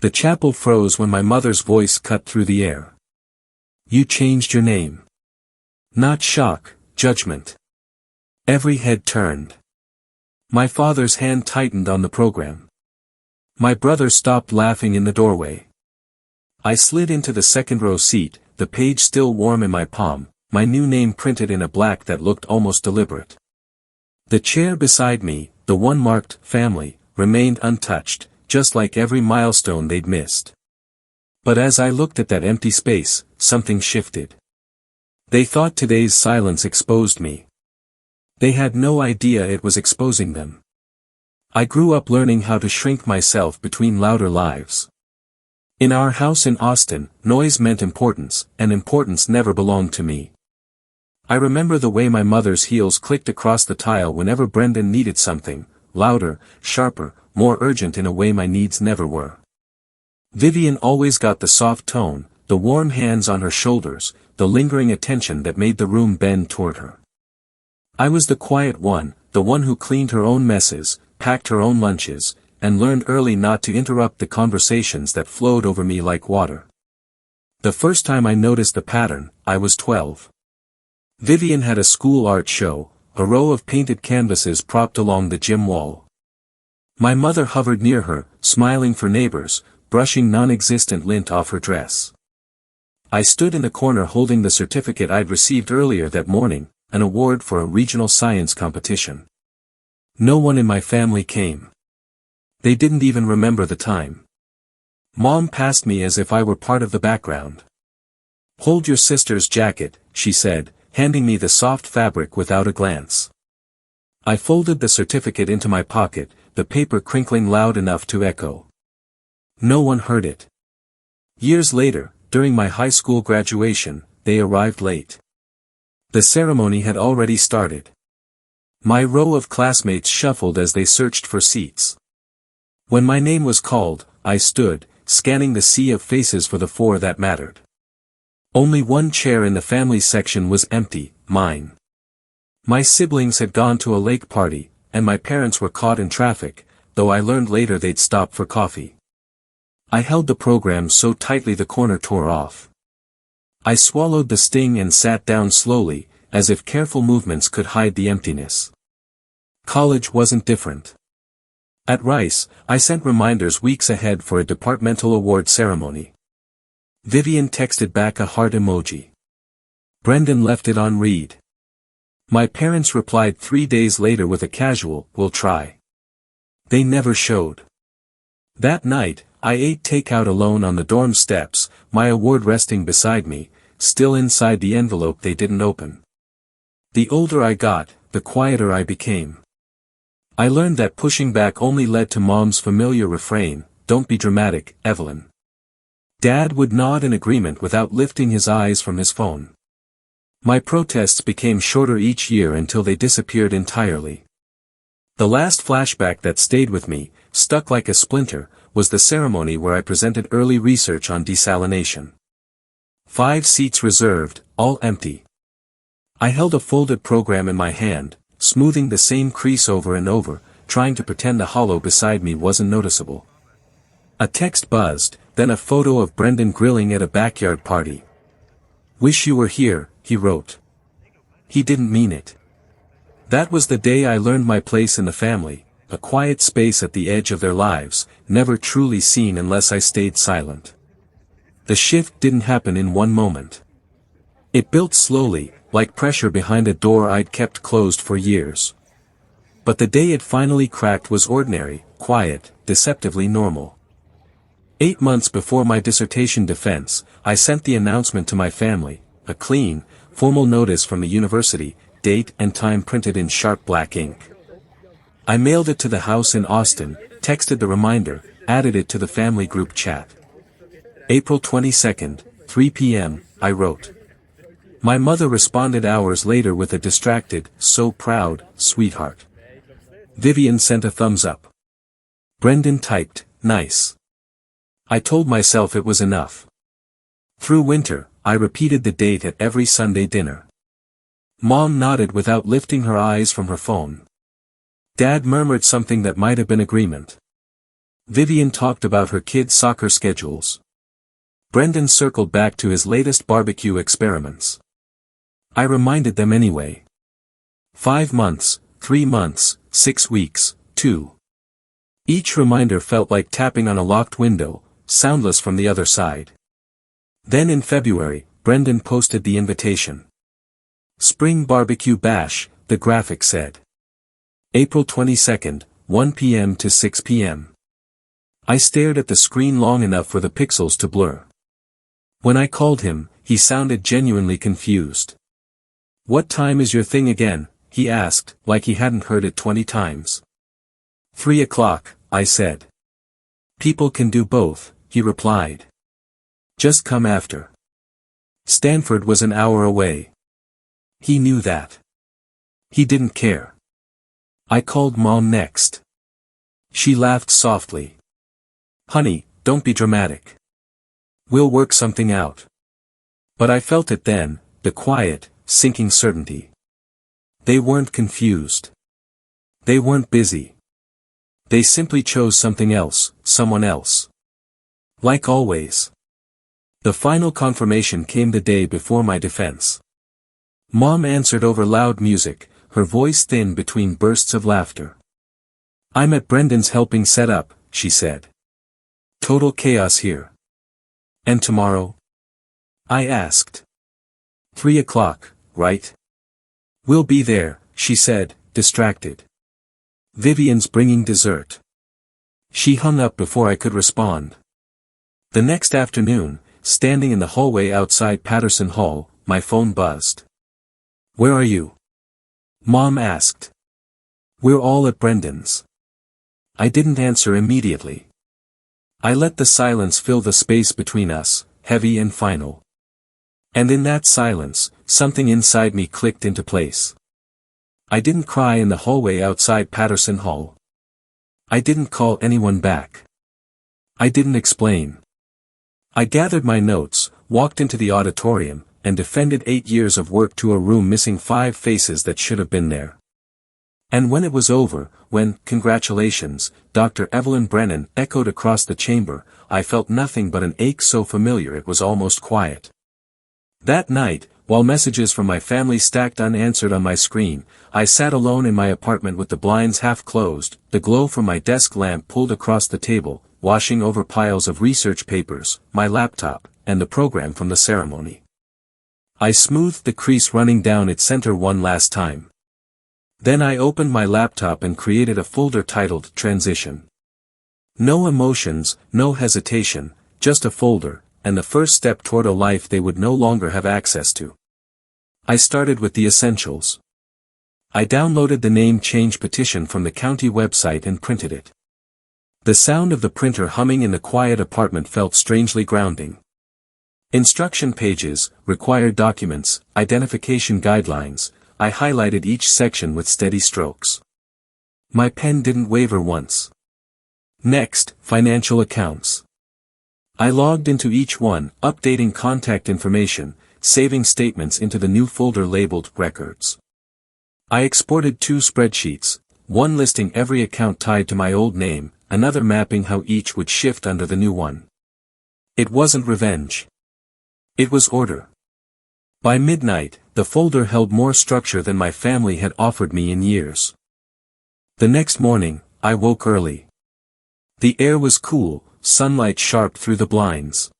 The chapel froze when my mother's voice cut through the air. You changed your name. Not shock, judgment. Every head turned. My father's hand tightened on the program. My brother stopped laughing in the doorway. I slid into the second row seat, the page still warm in my palm, my new name printed in a black that looked almost deliberate. The chair beside me, the one marked family, remained untouched, just like every milestone they'd missed. But as I looked at that empty space, something shifted. They thought today's silence exposed me. They had no idea it was exposing them. I grew up learning how to shrink myself between louder lives. In our house in Austin, noise meant importance, and importance never belonged to me. I remember the way my mother's heels clicked across the tile whenever Brendan needed something, louder, sharper, more urgent in a way my needs never were. Vivian always got the soft tone, the warm hands on her shoulders, the lingering attention that made the room bend toward her. I was the quiet one, the one who cleaned her own messes, packed her own lunches, and learned early not to interrupt the conversations that flowed over me like water. The first time I noticed the pattern, I was 12. Vivian had a school art show, a row of painted canvases propped along the gym wall. My mother hovered near her, smiling for neighbors, brushing non-existent lint off her dress. I stood in the corner holding the certificate I'd received earlier that morning, an award for a regional science competition. No one in my family came. They didn't even remember the time. Mom passed me as if I were part of the background. Hold your sister's jacket, she said, handing me the soft fabric without a glance. I folded the certificate into my pocket, the paper crinkling loud enough to echo. No one heard it. Years later, during my high school graduation, they arrived late. The ceremony had already started. My row of classmates shuffled as they searched for seats. When my name was called, I stood, scanning the sea of faces for the four that mattered. Only one chair in the family section was empty, mine. My siblings had gone to a lake party, and my parents were caught in traffic, though I learned later they'd stopped for coffee. I held the program so tightly the corner tore off. I swallowed the sting and sat down slowly, as if careful movements could hide the emptiness. College wasn't different. At Rice, I sent reminders weeks ahead for a departmental award ceremony. Vivian texted back a heart emoji. Brendan left it on read. My parents replied 3 days later with a casual, "We'll try." They never showed. That night, I ate takeout alone on the dorm steps, my award resting beside me, still inside the envelope they didn't open. The older I got, the quieter I became. I learned that pushing back only led to Mom's familiar refrain, "Don't be dramatic, Evelyn." Dad would nod in agreement without lifting his eyes from his phone. My protests became shorter each year until they disappeared entirely. The last flashback that stayed with me, stuck like a splinter, was the ceremony where I presented early research on desalination. 5 seats reserved, all empty. I held a folded program in my hand, smoothing the same crease over and over, trying to pretend the hollow beside me wasn't noticeable. A text buzzed, then a photo of Brendan grilling at a backyard party. "Wish you were here," he wrote. He didn't mean it. That was the day I learned my place in the family, a quiet space at the edge of their lives, never truly seen unless I stayed silent. The shift didn't happen in one moment. It built slowly, like pressure behind a door I'd kept closed for years. But the day it finally cracked was ordinary, quiet, deceptively normal. 8 months before my dissertation defense, I sent the announcement to my family, a clean, formal notice from the university, date and time printed in sharp black ink. I mailed it to the house in Austin, texted the reminder, added it to the family group chat. April 22nd, 3 p.m., I wrote. My mother responded hours later with a distracted, "So proud, sweetheart." Vivian sent a thumbs up. Brendan typed, "Nice." I told myself it was enough. Through winter, I repeated the date at every Sunday dinner. Mom nodded without lifting her eyes from her phone. Dad murmured something that might have been agreement. Vivian talked about her kids' soccer schedules. Brendan circled back to his latest barbecue experiments. I reminded them anyway. 5 months, 3 months, 6 weeks, 2. Each reminder felt like tapping on a locked window, soundless from the other side. Then in February, Brendan posted the invitation. Spring Barbecue Bash, the graphic said. April 22nd, 1 p.m. to 6 p.m. I stared at the screen long enough for the pixels to blur. When I called him, he sounded genuinely confused. "What time is your thing again?" he asked, like he hadn't heard it 20 times. 3 o'clock, I said. "People can do both," he replied. "Just come after." Stanford was an hour away. He knew that. He didn't care. I called Mom next. She laughed softly. "Honey, don't be dramatic. We'll work something out." But I felt it then, the quiet, sinking certainty. They weren't confused. They weren't busy. They simply chose something else, someone else. Like always. The final confirmation came the day before my defense. Mom answered over loud music, her voice thin between bursts of laughter. "I'm at Brendan's helping set up," she said. "Total chaos here." "And tomorrow?" I asked. 3 o'clock, right? "We'll be there," she said, distracted. "Vivian's bringing dessert." She hung up before I could respond. The next afternoon, standing in the hallway outside Patterson Hall, my phone buzzed. "Where are you?" Mom asked. "We're all at Brendan's." I didn't answer immediately. I let the silence fill the space between us, heavy and final. And in that silence, something inside me clicked into place. I didn't cry in the hallway outside Patterson Hall. I didn't call anyone back. I didn't explain. I gathered my notes, walked into the auditorium, and defended 8 years of work to a room missing 5 faces that should have been there. And when it was over, when, "Congratulations, Dr. Evelyn Brennan," echoed across the chamber, I felt nothing but an ache so familiar it was almost quiet. That night, while messages from my family stacked unanswered on my screen, I sat alone in my apartment with the blinds half closed, the glow from my desk lamp pulled across the table, washing over piles of research papers, my laptop, and the program from the ceremony. I smoothed the crease running down its center one last time. Then I opened my laptop and created a folder titled Transition. No emotions, no hesitation, just a folder, and the first step toward a life they would no longer have access to. I started with the essentials. I downloaded the name change petition from the county website and printed it. The sound of the printer humming in the quiet apartment felt strangely grounding. Instruction pages, required documents, identification guidelines, I highlighted each section with steady strokes. My pen didn't waver once. Next, financial accounts. I logged into each one, updating contact information, saving statements into the new folder labeled Records. I exported 2 spreadsheets, one listing every account tied to my old name, another mapping how each would shift under the new one. It wasn't revenge. It was order. By midnight, the folder held more structure than my family had offered me in years. The next morning, I woke early. The air was cool, sunlight sharp through the blinds.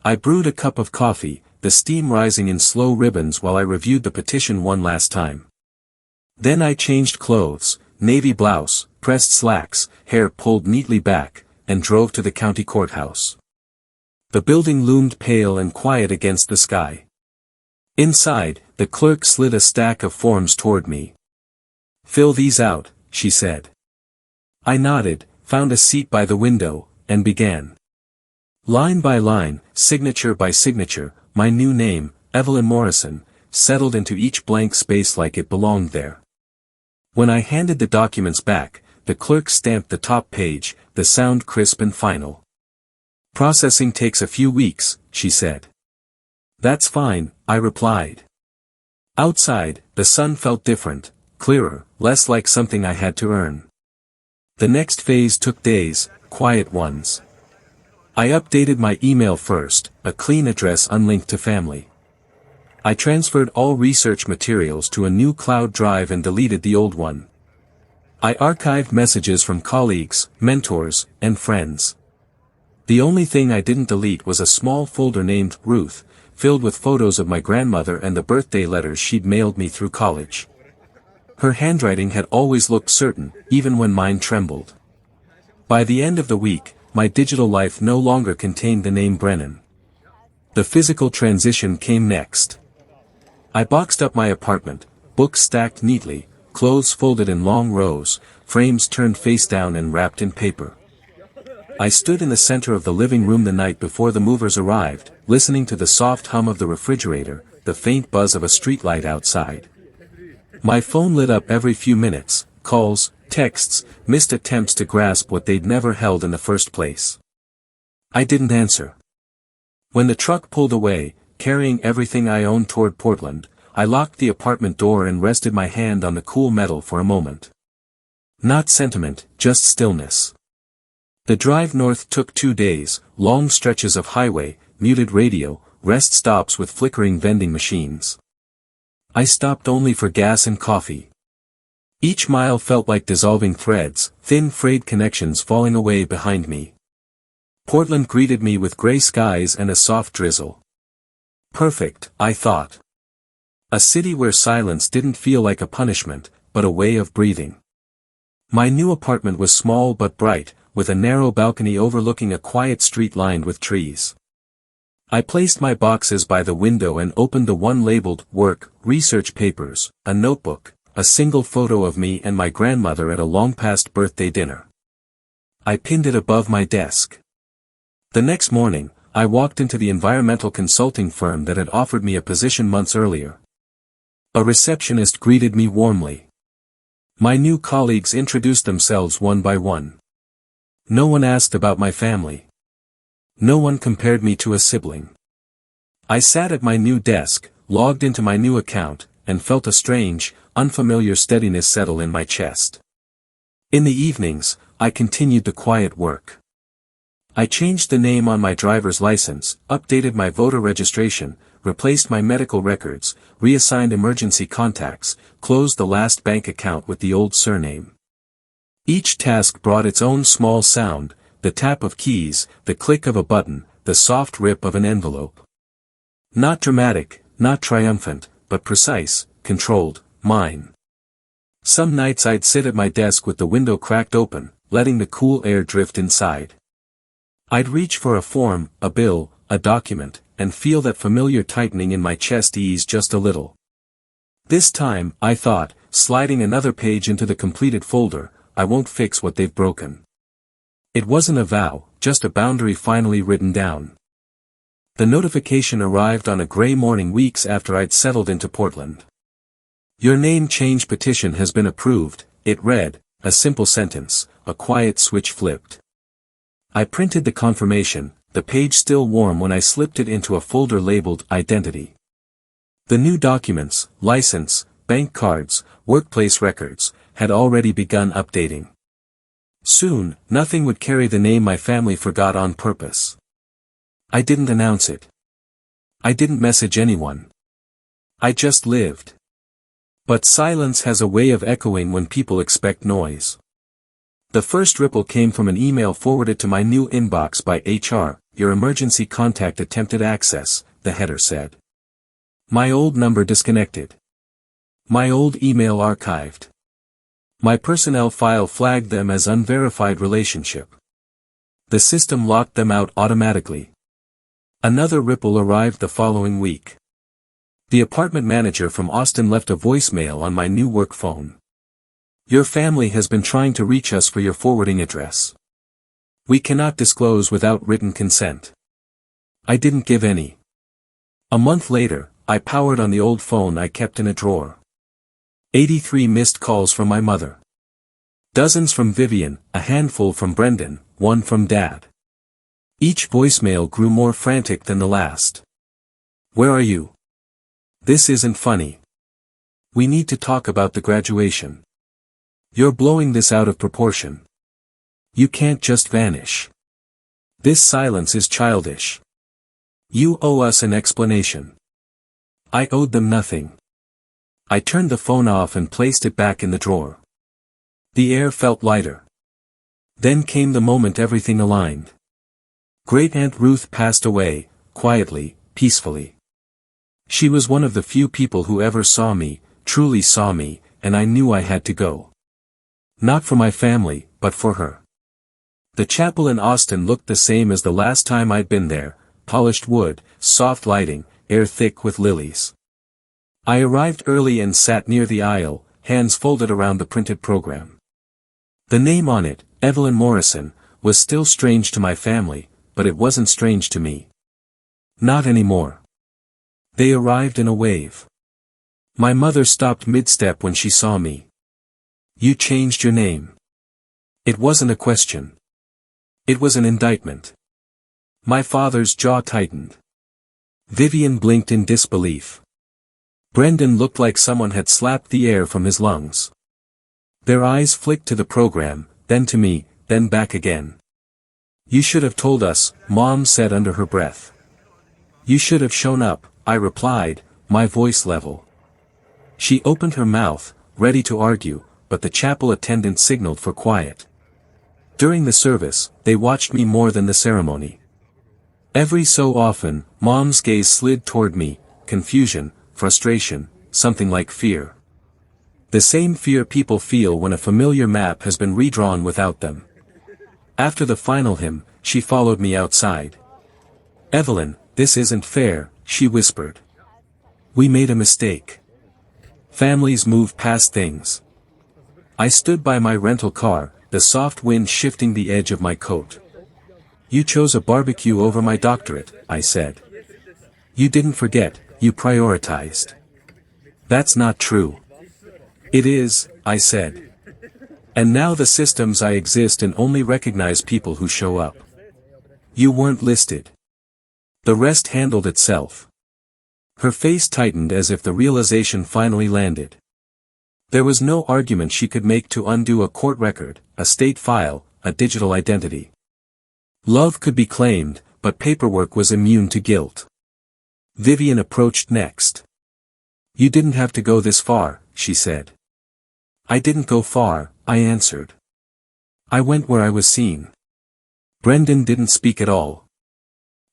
I brewed a cup of coffee, the steam rising in slow ribbons while I reviewed the petition one last time. Then I changed clothes, navy blouse, pressed slacks, hair pulled neatly back, and drove to the county courthouse. The building loomed pale and quiet against the sky. Inside, the clerk slid a stack of forms toward me. "Fill these out," she said. I nodded, found a seat by the window, and began. Line by line, signature by signature, my new name, Evelyn Morrison, settled into each blank space like it belonged there. When I handed the documents back, the clerk stamped the top page, the sound crisp and final. "Processing takes a few weeks," she said. "That's fine," I replied. Outside, the sun felt different, clearer, less like something I had to earn. The next phase took days, quiet ones. I updated my email first, a clean address unlinked to family. I transferred all research materials to a new cloud drive and deleted the old one. I archived messages from colleagues, mentors, and friends. The only thing I didn't delete was a small folder named Ruth, filled with photos of my grandmother and the birthday letters she'd mailed me through college. Her handwriting had always looked certain, even when mine trembled. By the end of the week, my digital life no longer contained the name Brennan. The physical transition came next. I boxed up my apartment, books stacked neatly, clothes folded in long rows, frames turned face down and wrapped in paper. I stood in the center of the living room the night before the movers arrived, listening to the soft hum of the refrigerator, the faint buzz of a streetlight outside. My phone lit up every few minutes, calls, texts, missed attempts to grasp what they'd never held in the first place. I didn't answer. When the truck pulled away, carrying everything I owned toward Portland, I locked the apartment door and rested my hand on the cool metal for a moment. Not sentiment, just stillness. The drive north took 2 days, long stretches of highway, muted radio, rest stops with flickering vending machines. I stopped only for gas and coffee. Each mile felt like dissolving threads, thin frayed connections falling away behind me. Portland greeted me with gray skies and a soft drizzle. Perfect, I thought. A city where silence didn't feel like a punishment, but a way of breathing. My new apartment was small but bright, with a narrow balcony overlooking a quiet street lined with trees. I placed my boxes by the window and opened the one labeled work, research papers, a notebook, a single photo of me and my grandmother at a long-past birthday dinner. I pinned it above my desk. The next morning, I walked into the environmental consulting firm that had offered me a position months earlier. A receptionist greeted me warmly. My new colleagues introduced themselves one by one. No one asked about my family. No one compared me to a sibling. I sat at my new desk, logged into my new account, and felt a strange, unfamiliar steadiness settle in my chest. In the evenings, I continued the quiet work. I changed the name on my driver's license, updated my voter registration, replaced my medical records, reassigned emergency contacts, closed the last bank account with the old surname. Each task brought its own small sound, the tap of keys, the click of a button, the soft rip of an envelope. Not dramatic, not triumphant, but precise, controlled, mine. Some nights I'd sit at my desk with the window cracked open, letting the cool air drift inside. I'd reach for a form, a bill, a document, and feel that familiar tightening in my chest ease just a little. This time, I thought, sliding another page into the completed folder, I won't fix what they've broken. It wasn't a vow, just a boundary finally written down. The notification arrived on a gray morning weeks after I'd settled into Portland. Your name change petition has been approved, it read, a simple sentence, a quiet switch flipped. I printed the confirmation, the page still warm when I slipped it into a folder labeled Identity. The new documents, license, bank cards, workplace records, had already begun updating. Soon, nothing would carry the name my family forgot on purpose. I didn't announce it. I didn't message anyone. I just lived. But silence has a way of echoing when people expect noise. The first ripple came from an email forwarded to my new inbox by HR, your emergency contact attempted access, the header said. My old number disconnected. My old email archived. My personnel file flagged them as unverified relationship. The system locked them out automatically. Another ripple arrived the following week. The apartment manager from Austin left a voicemail on my new work phone. Your family has been trying to reach us for your forwarding address. We cannot disclose without written consent. I didn't give any. A month later, I powered on the old phone I kept in a drawer. 83 missed calls from my mother. Dozens from Vivian, a handful from Brendan, one from Dad. Each voicemail grew more frantic than the last. Where are you? This isn't funny. We need to talk about the graduation. You're blowing this out of proportion. You can't just vanish. This silence is childish. You owe us an explanation. I owed them nothing. I turned the phone off and placed it back in the drawer. The air felt lighter. Then came the moment everything aligned. Great Aunt Ruth passed away, quietly, peacefully. She was one of the few people who ever saw me, truly saw me, and I knew I had to go. Not for my family, but for her. The chapel in Austin looked the same as the last time I'd been there, polished wood, soft lighting, air thick with lilies. I arrived early and sat near the aisle, hands folded around the printed program. The name on it, Evelyn Morrison, was still strange to my family, but it wasn't strange to me. Not anymore. They arrived in a wave. My mother stopped mid-step when she saw me. You changed your name. It wasn't a question. It was an indictment. My father's jaw tightened. Vivian blinked in disbelief. Brendan looked like someone had slapped the air from his lungs. Their eyes flicked to the program, then to me, then back again. You should have told us, Mom said under her breath. You should have shown up, I replied, my voice level. She opened her mouth, ready to argue, but the chapel attendant signaled for quiet. During the service, they watched me more than the ceremony. Every so often, Mom's gaze slid toward me, confusion, frustration, something like fear. The same fear people feel when a familiar map has been redrawn without them. After the final hymn, she followed me outside. Evelyn, this isn't fair, she whispered. We made a mistake. Families move past things. I stood by my rental car, the soft wind shifting the edge of my coat. You chose a barbecue over my doctorate, I said. You didn't forget, you prioritized. That's not true. It is, I said. And now the systems I exist in only recognize people who show up. You weren't listed. The rest handled itself. Her face tightened as if the realization finally landed. There was no argument she could make to undo a court record, a state file, a digital identity. Love could be claimed, but paperwork was immune to guilt. Vivian approached next. You didn't have to go this far, she said. I didn't go far, I answered. I went where I was seen. Brendan didn't speak at all.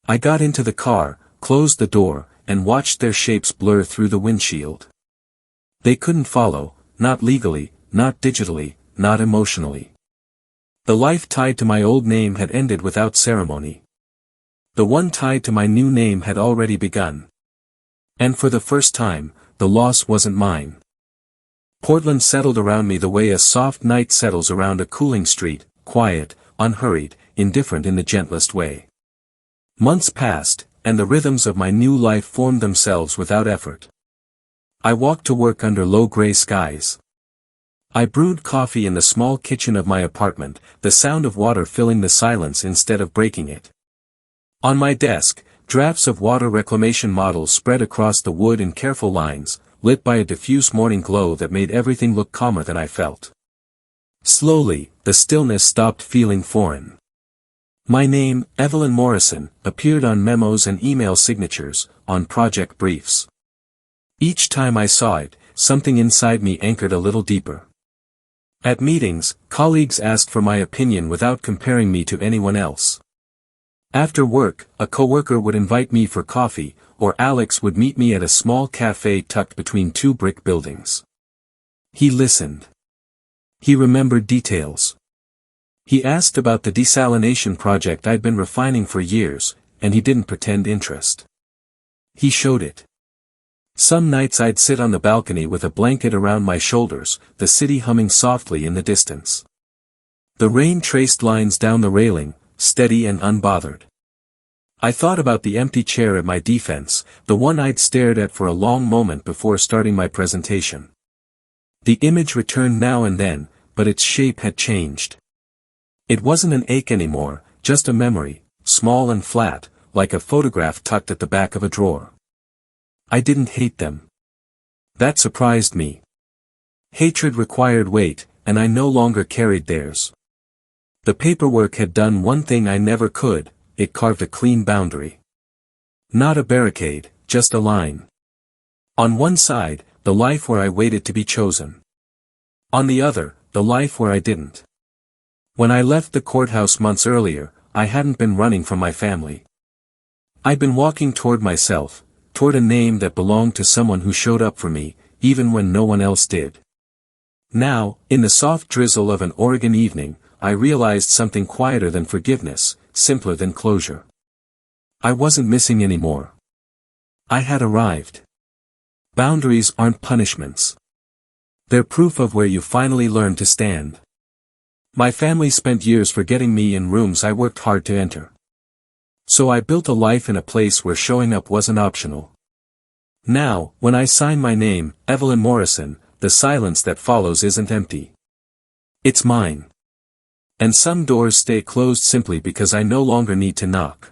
I got into the car, closed the door, and watched their shapes blur through the windshield. They couldn't follow, not legally, not digitally, not emotionally. The life tied to my old name had ended without ceremony. The one tied to my new name had already begun. And for the first time, the loss wasn't mine. Portland settled around me the way a soft night settles around a cooling street, quiet, unhurried, indifferent in the gentlest way. Months passed, and the rhythms of my new life formed themselves without effort. I walked to work under low gray skies. I brewed coffee in the small kitchen of my apartment, the sound of water filling the silence instead of breaking it. On my desk, drafts of water reclamation models spread across the wood in careful lines, lit by a diffuse morning glow that made everything look calmer than I felt. Slowly, the stillness stopped feeling foreign. My name, Evelyn Morrison, appeared on memos and email signatures, on project briefs. Each time I saw it, something inside me anchored a little deeper. At meetings, colleagues asked for my opinion without comparing me to anyone else. After work, a coworker would invite me for coffee, or Alex would meet me at a small cafe tucked between two brick buildings. He listened. He remembered details. He asked about the desalination project I'd been refining for years, and he didn't pretend interest. He showed it. Some nights I'd sit on the balcony with a blanket around my shoulders, the city humming softly in the distance. The rain traced lines down the railing, steady and unbothered. I thought about the empty chair at my defense, the one I'd stared at for a long moment before starting my presentation. The image returned now and then, but its shape had changed. It wasn't an ache anymore, just a memory, small and flat, like a photograph tucked at the back of a drawer. I didn't hate them. That surprised me. Hatred required weight, and I no longer carried theirs. The paperwork had done one thing I never could, it carved a clean boundary. Not a barricade, just a line. On one side, the life where I waited to be chosen. On the other, the life where I didn't. When I left the courthouse months earlier, I hadn't been running from my family. I'd been walking toward myself, toward a name that belonged to someone who showed up for me, even when no one else did. Now, in the soft drizzle of an Oregon evening, I realized something quieter than forgiveness, simpler than closure. I wasn't missing anymore. I had arrived. Boundaries aren't punishments. They're proof of where you finally learn to stand. My family spent years forgetting me in rooms I worked hard to enter. So I built a life in a place where showing up wasn't optional. Now, when I sign my name, Evelyn Morrison, the silence that follows isn't empty. It's mine. And some doors stay closed simply because I no longer need to knock.